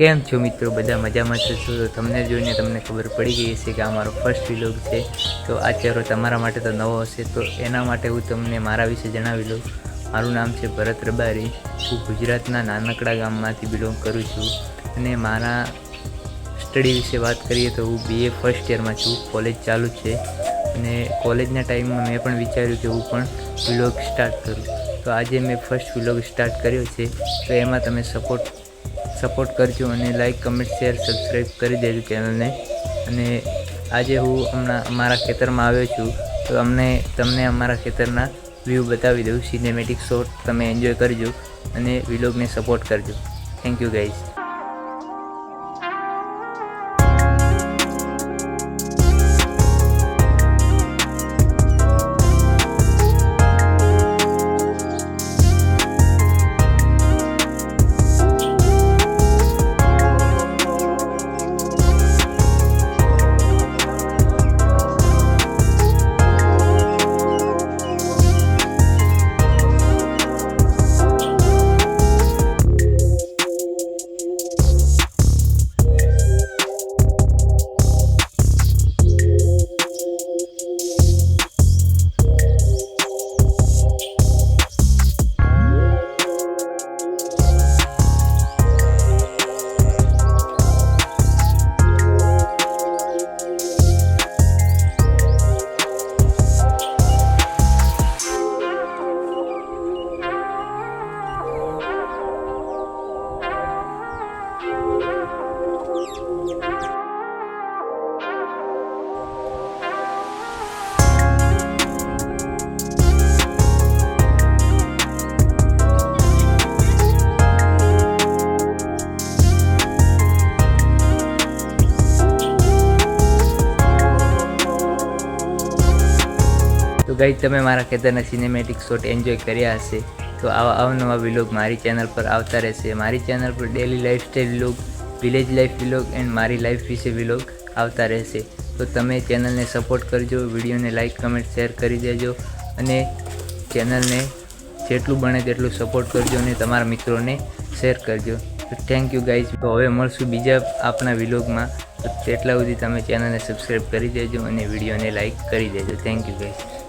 કેમ છો મિત્રો? બધા મજામાં છો? તો તમને જોઈને તમને ખબર પડી ગઈ હશે કે આ મારો ફર્સ્ટ વ્લોગ છે. તો આ ચહેરો તમારા માટે તો નવો હશે, તો એના માટે હું તમને મારા વિશે જણાવી લઉં. મારું નામ છે ભરત રબારી. હું ગુજરાતના નાનકડા ગામમાંથી બિલોંગ કરું છું. અને મારા સ્ટડી વિશે વાત કરીએ તો હું BA ફર્સ્ટ યરમાં છું. કોલેજ ચાલુ છે અને કોલેજના ટાઈમમાં મેં પણ વિચાર્યું કે હું પણ વ્લોગ સ્ટાર્ટ કરું. તો આજે મેં ફર્સ્ટ વ્લોગ સ્ટાર્ટ કર્યો છે. તો એમાં તમે સપોર્ટ કરજો અને લાઈક, કમેન્ટ, શેર, સબસ્ક્રાઈબ કરી દેજો ચેનલને. અને આજે હું હમણાં અમારા ખેતરમાં આવ્યો છું, તો તમને અમારા ખેતરના વ્યૂ બતાવી દઉં. સિનેમેટિક શોટ તમે એન્જોય કરજો અને વ્લોગને સપોર્ટ કરજો. Thank you guys. તો ગાઈઝ, તમે મારા ખેતરના સિનેમેટિક શોટ એન્જોય કર્યા હશે. તો આવા અવનવા વ્લોગ મારી ચેનલ પર આવતા રહેશે. મારી ચેનલ પર daily lifestyle vlog, village life vlog and મારી લાઈફ વિશે વ્લોગ આવતા રહેશે. તો તમે ચેનલને સપોર્ટ કરજો, વિડીયોને લાઈક, કમેન્ટ, શેર કરી દેજો અને ચેનલને જેટલું બને તેટલું સપોર્ટ કરજો અને તમારા મિત્રોને શેર કરજો. તો થેન્ક યુ ગાઈઝ. તો હવે મળશું બીજા આપણા વ્લોગમાં. તો તેટલા સુધી તમે ચેનલને સબસ્ક્રાઈબ કરી દેજો અને વિડીયોને લાઈક કરી દેજો. Thank you guys.